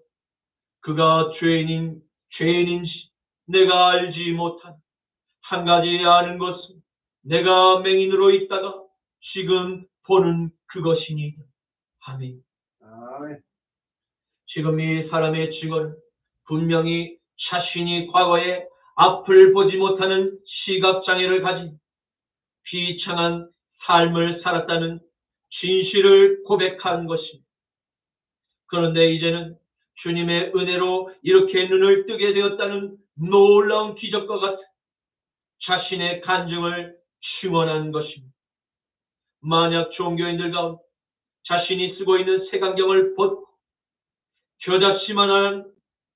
그가 죄인인지 내가 알지 못한 한 가지 아는 것은 내가 맹인으로 있다가 지금 보는 그것이니. 아멘. 지금 이 사람의 증언은 분명히 자신이 과거에 앞을 보지 못하는 시각장애를 가진 비참한 삶을 살았다는 진실을 고백한 것입니다. 그런데 이제는 주님의 은혜로 이렇게 눈을 뜨게 되었다는 놀라운 기적과 같은 자신의 간증을 증언한 것입니다. 만약 종교인들 가운데 자신이 쓰고 있는 색안경을 벗고 겨자씨만한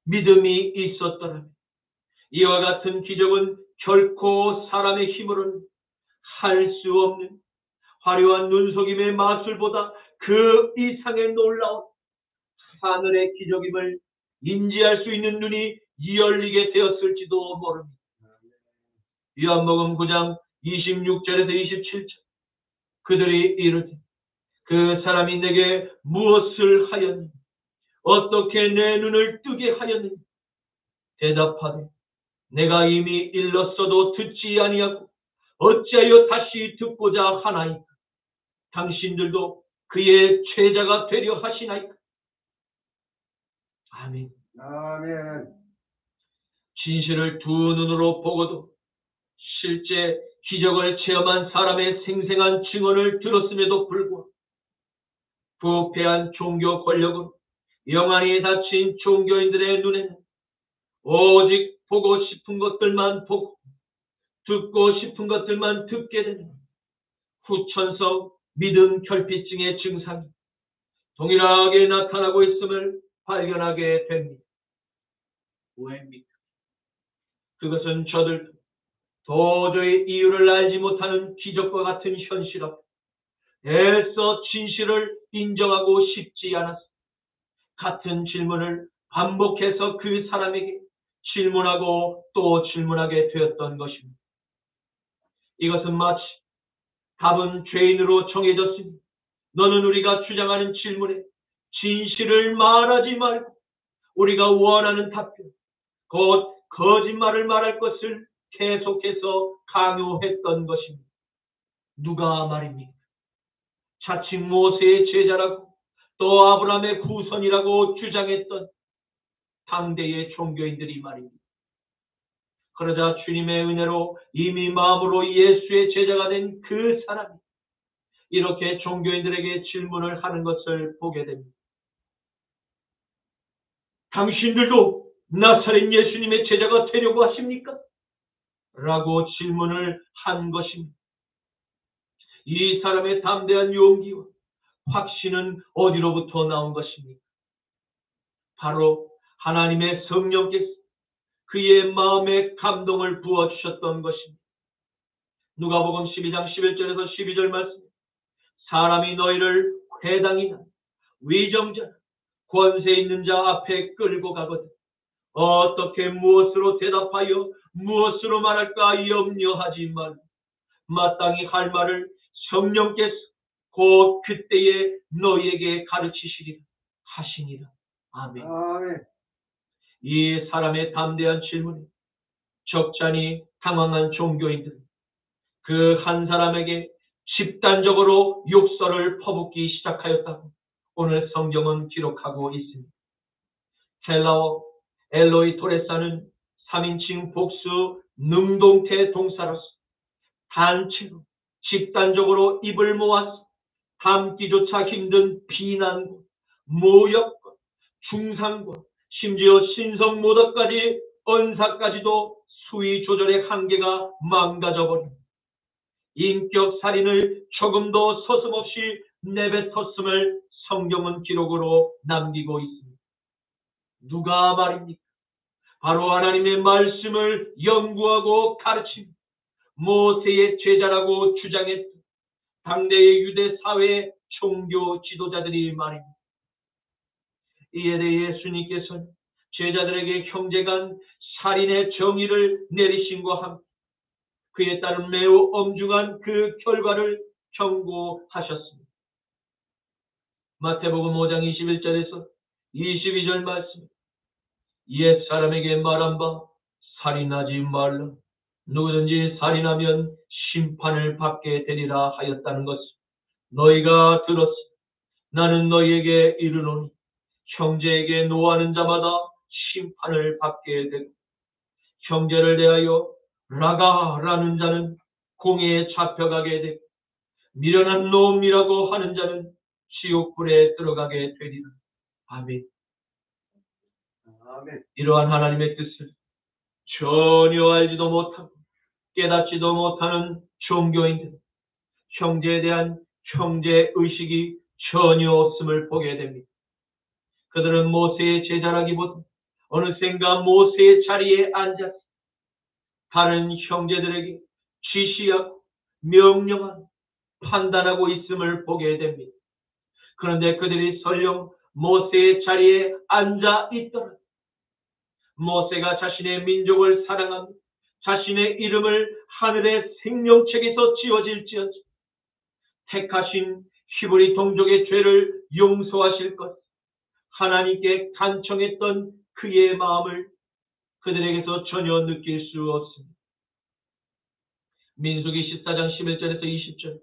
믿음이 있었더라면 이와 같은 기적은 결코 사람의 힘으로는 할 수 없는 화려한 눈속임의 마술보다 그 이상의 놀라운 하늘의 기적임을 인지할 수 있는 눈이 열리게 되었을지도 모릅니다. 요한복음 9장 26절에서 27절 그들이 이르되 그 사람이 내게 무엇을 하였느냐 어떻게 내 눈을 뜨게 하였느냐 대답하되 내가 이미 일렀어도 듣지 아니하고 어찌하여 다시 듣고자 하나이까 당신들도 그의 죄자가 되려 하시나이까. 아멘. 아멘. 진실을 두 눈으로 보고도 실제 기적을 체험한 사람의 생생한 증언을 들었음에도 불구하고 부패한 종교 권력으로 영안이 닫힌 종교인들의 눈에는 오직 보고 싶은 것들만 보고 듣고 싶은 것들만 듣게 되는 후천성 믿음 결핍증의 증상이 동일하게 나타나고 있음을 발견하게 됩니다. 왜입니까? 그것은 저들도 도저히 이유를 알지 못하는 기적과 같은 현실 앞에 애써 진실을 인정하고 싶지 않아서 같은 질문을 반복해서 그 사람에게 질문하고 또 질문하게 되었던 것입니다. 이것은 마치 답은 죄인으로 정해졌으니 너는 우리가 주장하는 질문에 진실을 말하지 말고 우리가 원하는 답변, 곧 거짓말을 말할 것을 계속해서 강요했던 것입니다. 누가 말입니까? 자칭 모세의 제자라고 또 아브라함의 후손이라고 주장했던 당대의 종교인들이 말입니다. 그러자 주님의 은혜로 이미 마음으로 예수의 제자가 된 그 사람이 이렇게 종교인들에게 질문을 하는 것을 보게 됩니다. 당신들도 나사렛 예수님의 제자가 되려고 하십니까? 라고 질문을 한 것입니다. 이 사람의 담대한 용기와 확신은 어디로부터 나온 것입니까? 바로 하나님의 성령께서 그의 마음에 감동을 부어주셨던 것입니다. 누가복음 12장 11절에서 12절 말씀, 사람이 너희를 회당이나 위정자, 권세 있는 자 앞에 끌고 가거든 어떻게 무엇으로 대답하여 무엇으로 말할까 염려하지 말고 마땅히 할 말을 성령께서 곧 그때에 너희에게 가르치시리라 하시니라. 아멘. 이 사람의 담대한 질문에 적잖이 당황한 종교인들은 그 한 사람에게 집단적으로 욕설을 퍼붓기 시작하였다고 오늘 성경은 기록하고 있습니다. 헬라어 엘로이 토레사는 3인칭 복수 능동태 동사로서 단체로 집단적으로 입을 모아서 담기조차 힘든 비난과 모욕과 중상과 심지어 신성모독까지 언사까지도 수위 조절의 한계가 망가져버린 인격살인을 조금도 서슴없이 내뱉었음을 성경은 기록으로 남기고 있습니다. 누가 말입니까? 바로 하나님의 말씀을 연구하고 가르치며 모세의 제자라고 주장했던 당대의 유대 사회의 종교 지도자들이 말입니다. 이에 대해 예수님께서는 제자들에게 형제간 살인의 정의를 내리신과 함께 그에 따른 매우 엄중한 그 결과를 경고하셨습니다. 마태복음 5장 21절에서 22절 말씀, 옛 사람에게 말한 바 살인하지 말라. 누구든지 살인하면 심판을 받게 되리라 하였다는 것을 너희가 들었으니 나는 너희에게 이르노니 형제에게 노하는 자마다 심판을 받게 되고 형제를 대하여 라가라는 자는 공회에 잡혀가게 되고 미련한 놈이라고 하는 자는 지옥불에 들어가게 되리라. 아멘. 이러한 하나님의 뜻을 전혀 알지도 못하고 깨닫지도 못하는 종교인들, 형제에 대한 형제의식이 전혀 없음을 보게 됩니다. 그들은 모세의 제자라기보다 어느샌가 모세의 자리에 앉아서 다른 형제들에게 지시하고 명령하고 판단하고 있음을 보게 됩니다. 그런데 그들이 설령 모세의 자리에 앉아 있더라도 모세가 자신의 민족을 사랑하며 자신의 이름을 하늘의 생명책에서 지워질지언정 택하신 히브리 동족의 죄를 용서하실 것 하나님께 간청했던 그의 마음을 그들에게서 전혀 느낄 수 없습니다. 민수기 14장 11절에서 20절,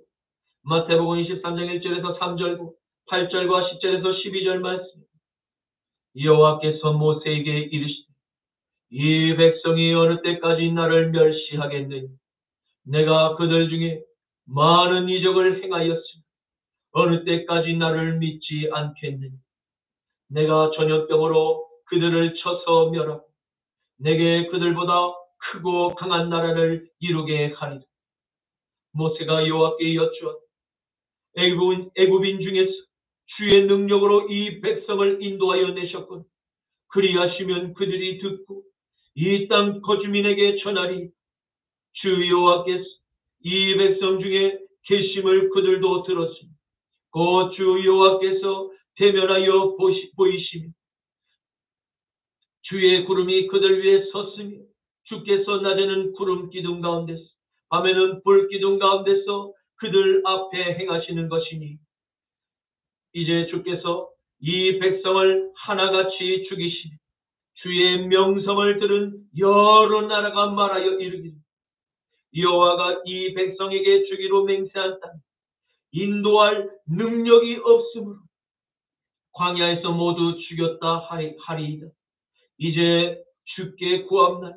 마태복음 23장 1절에서 3절, 8절과 10절에서 12절 말씀, 여호와께서 모세에게 이르시되 이 백성이 어느 때까지 나를 멸시하겠느냐. 내가 그들 중에 많은 이적을 행하였으며 어느 때까지 나를 믿지 않겠느냐. 내가 전염병으로 그들을 쳐서 멸하고 내게 그들보다 크고 강한 나라를 이루게 하리라. 모세가 여호와께 여쭈었다. 애굽인 중에서 주의 능력으로 이 백성을 인도하여 내셨군. 그리하시면 그들이 듣고 이 땅 거주민에게 전하리. 주 여호와께서 이 백성 중에 계심을 그들도 들었으니 곧 주 여호와께서 대면하여 보이시며 주의 구름이 그들 위에 섰으며 주께서 낮에는 구름 기둥 가운데서 밤에는 불 기둥 가운데서 그들 앞에 행하시는 것이니 이제 주께서 이 백성을 하나같이 죽이시며 주의 명성을 들은 여러 나라가 말하여 이르기를 여호와가 이 백성에게 주기로 맹세한 땅 인도할 능력이 없으므로 광야에서 모두 죽였다 하리이다. 이제 주께 구합나니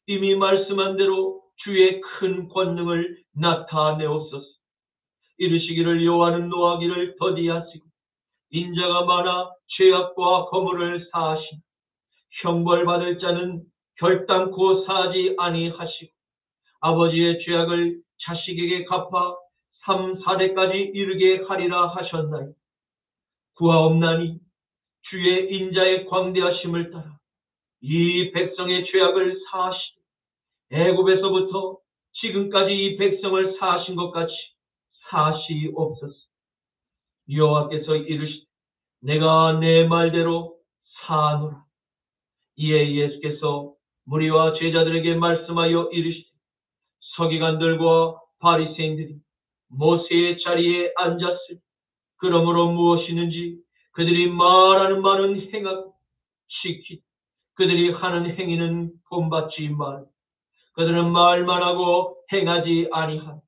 이미 말씀한 대로 주의 큰 권능을 나타내옵소서. 이르시기를 여호와는 노하기를 더디하시고 인자가 많아 죄악과 거물을 사하시니 형벌받을 자는 결단코 사지 아니하시고 아버지의 죄악을 자식에게 갚아 3, 4대까지 이르게 하리라 하셨나니 구하옵나니 주의 인자의 광대하심을 따라 이 백성의 죄악을 사하시되 애굽에서부터 지금까지 이 백성을 사하신 것 같이 사시옵소서. 여호와께서 이르시되 내가 내 말대로 사하노라. 이에 예수께서 무리와 제자들에게 말씀하여 이르시되 서기관들과 바리새인들이 모세의 자리에 앉았으니 그러므로 무엇이든지 그들이 말하는 말은 행하고 지키되 그들이 하는 행위는 본받지 말고 그들은 말만 하고 행하지 아니하니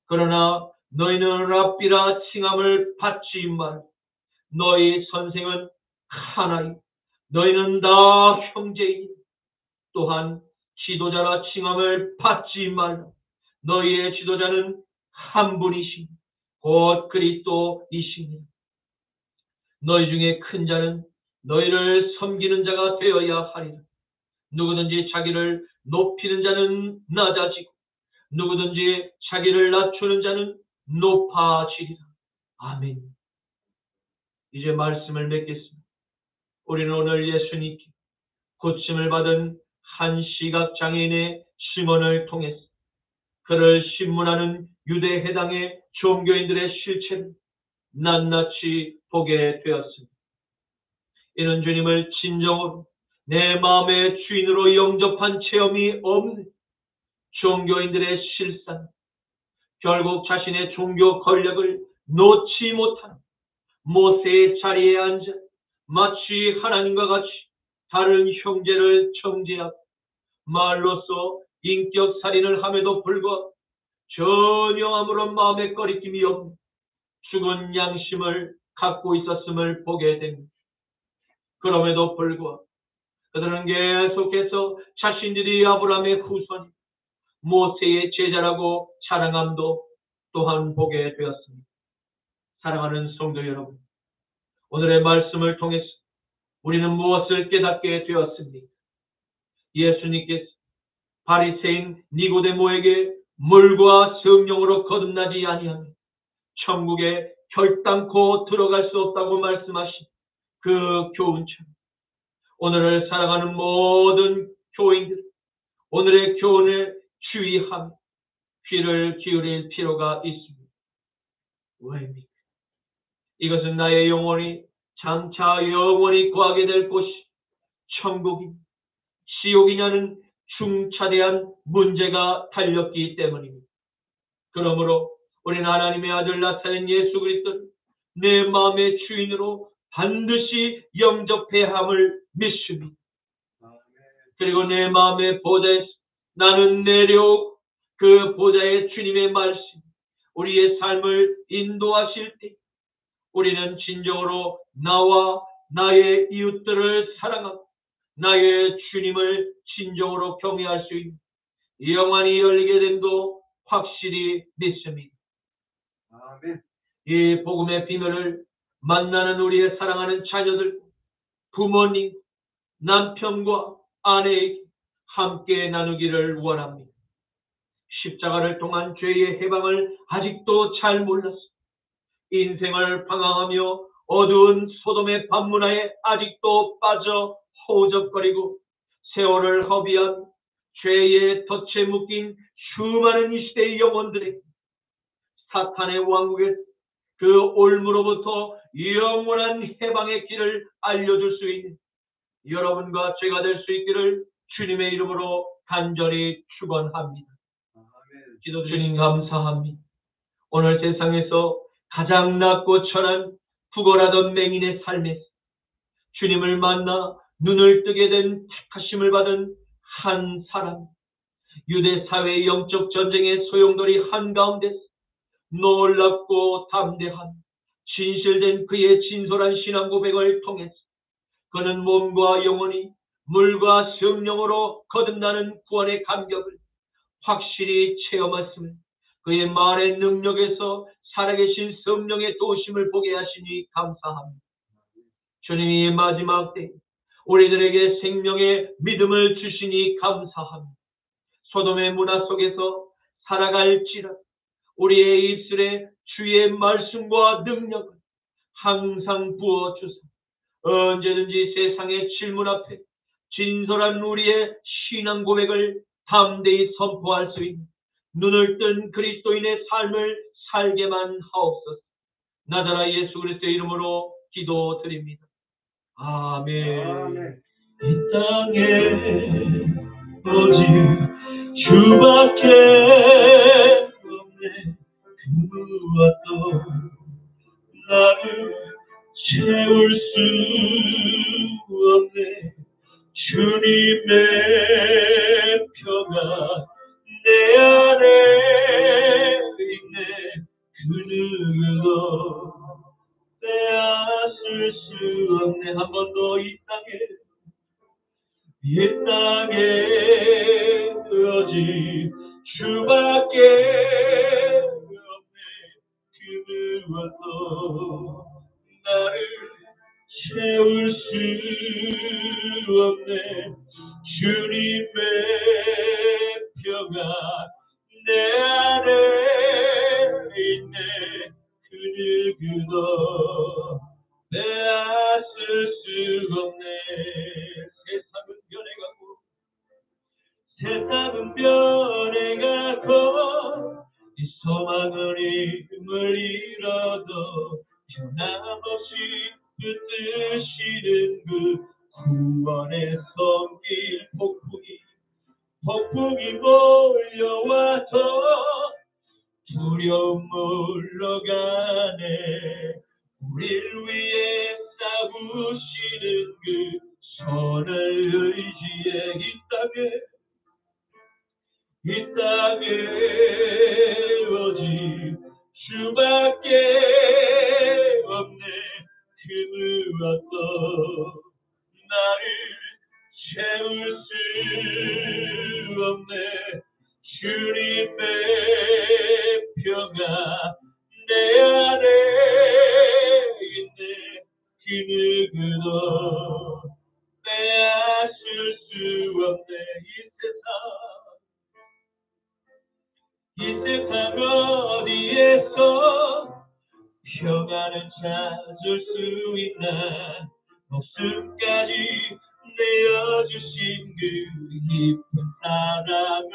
그러나 너희는 랍비라 칭함을 받지 말고 너희 선생은 하나이고 너희는 다 형제이니 또한 지도자라 칭함을 받지 말라. 너희의 지도자는 한 분이시니 곧 그리스도이시니 너희 중에 큰 자는 너희를 섬기는 자가 되어야 하리라. 누구든지 자기를 높이는 자는 낮아지고 누구든지 자기를 낮추는 자는 높아지리라. 아멘. 이제 말씀을 맺겠습니다. 우리는 오늘 예수님께 고침을 받은 한 시각장애인의 증언을 통해서 그를 신문하는 유대 해당의 종교인들의 실체를 낱낱이 보게 되었습니다. 이는 주님을 진정으로 내 마음의 주인으로 영접한 체험이 없는 종교인들의 실상, 결국 자신의 종교 권력을 놓지 못하는 모세의 자리에 앉아 마치 하나님과 같이 다른 형제를 정죄하고 말로써 인격 살인을 함에도 불구하고 전혀 아무런 마음의 꺼리낌이 없는 죽은 양심을 갖고 있었음을 보게 됩니다. 그럼에도 불구하고 그들은 계속해서 자신들이 아브라함의 후손, 모세의 제자라고 자랑함도 또한 보게 되었습니다. 사랑하는 성도 여러분, 오늘의 말씀을 통해서 우리는 무엇을 깨닫게 되었습니까? 예수님께서 바리새인 니고데모에게 물과 성령으로 거듭나지 아니하면 천국에 결단코 들어갈 수 없다고 말씀하신 그 교훈처럼 오늘을 살아가는 모든 교인들, 오늘의 교훈에 주의하며 귀를 기울일 필요가 있습니다. 왜입니까? 이것은 나의 영혼이 장차 영원히 거하게 될 곳이 천국이 지옥이냐는 중차대한 문제가 달렸기 때문입니다. 그러므로 우리는 하나님의 아들 나타낸 예수 그리스도를 내 마음의 주인으로 반드시 영접해야 함을 믿습니다. 그리고 내 마음의 보좌에서 나는 내려오고 그 보좌의 주님의 말씀, 우리의 삶을 인도하실 때 우리는 진정으로 나와 나의 이웃들을 사랑하고 나의 주님을 진정으로 경외할 수 있는 영안이 열리게 됨도 확실히 믿습니다. 아멘. 이 복음의 비밀을 만나는 우리의 사랑하는 자녀들, 부모님, 남편과 아내에게 함께 나누기를 원합니다. 십자가를 통한 죄의 해방을 아직도 잘 몰라서 인생을 방황하며 어두운 소돔의 밤문화에 아직도 빠져 허우적거리고 세월을 허비한 죄의 덫에 묶인 수많은 이 시대의 영혼들에게 사탄의 왕국의 그 올무로부터 영원한 해방의 길을 알려줄 수 있는 여러분과 제가 될 수 있기를 주님의 이름으로 간절히 축원합니다. 주님 감사합니다. 오늘 세상에서 가장 낮고 천한 구걸하던 맹인의 삶에서 주님을 만나 눈을 뜨게 된 택하심을 받은 한 사람, 유대 사회의 영적 전쟁의 소용돌이 한가운데서 놀랍고 담대한 진실된 그의 진솔한 신앙 고백을 통해서 그는 몸과 영혼이 물과 성령으로 거듭나는 구원의 감격을 확실히 체험했으며 그의 말의 능력에서 살아계신 성령의 도심을 보게 하시니 감사합니다. 주님이 마지막 때 우리들에게 생명의 믿음을 주시니 감사합니다. 소돔의 문화 속에서 살아갈지라 우리의 입술에 주의 말씀과 능력을 항상 부어주사 언제든지 세상의 질문 앞에 진솔한 우리의 신앙 고백을 담대히 선포할 수 있는 눈을 뜬 그리스도인의 삶을 살게만 하옵소서. 나자라 예수 그리스도의 이름으로 기도드립니다. 아멘. 이 땅에 오직 주밖에 없네. 그 무엇도 나를 채울 수 없네. 주님의 표가 내 안에 있네. 그 누구도 빼앗을 수 없네. 한 번 더 이 땅에 오직 주밖에 없네. 그 무엇도 나를 채울 수 없네. 주님의 표가 내 안에 있네. 그 누구도 빼앗을 수 없네. 세상은 변해가고 이 소망은 힘을 잃어도 변함없이 붙드시는 그 구원의 손길 폭풍이 몰려와도 두려움 물러가네. 우릴 위해 싸우시는 그 손을 의지해 이 땅에 오직 주밖에 없네. 그 무엇도 나를 채울 수 없네. 주님의 표가 내 안에 있네. 그 누구도 빼앗을 수 없네. 이 세상 어디에서 평안을 찾을 수 있나. 목숨까지 내어주신 그 깊은 사랑을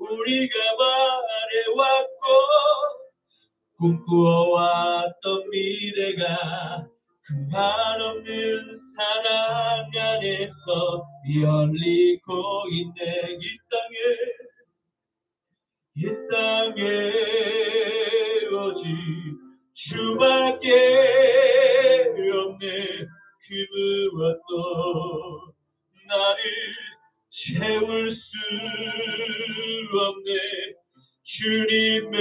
우리가 말해왔고 꿈꾸어왔던 미래가 그 한없는 사랑 안에서 열리고 있네. 이 땅에 오직 주밖에 없네. 그 무엇도 나를 채울 수 없네. 주님의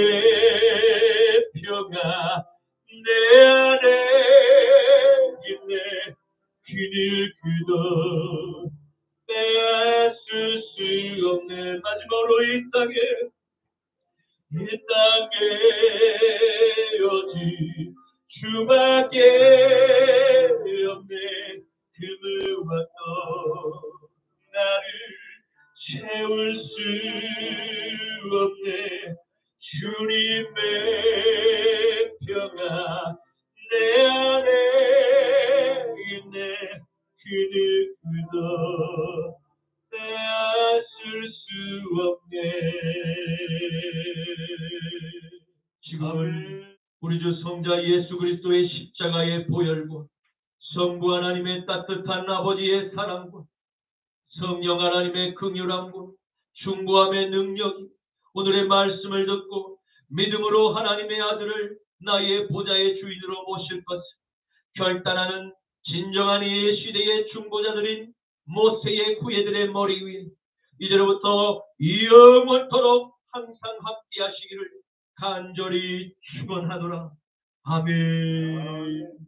표가 내 안에 있네. 그 누구도 빼앗을 수 없네. 마지막으로 이 땅에 이 땅에 오직 주밖에 없네. 그 무엇도 나를 채울 수 없네. 주님의 평화 내 안에 있네. 그 누구도 빼앗을 수 없네. 지금은 우리 주 성자 예수 그리스도의 십자가의 보혈과 성부 하나님의 따뜻한 아버지의 사랑과 성령 하나님의 긍휼함과 중보함의 능력이 오늘의 말씀을 듣고 믿음으로 하나님의 아들을 나의 보좌의 주인으로 모실 것을 결단하는 진정한 이 시대의 중보자들인 모세의 후예들의 머리 위에 이제로부터 영원토록 항상 함께 하시기를 간절히 축원하노라. 아멘.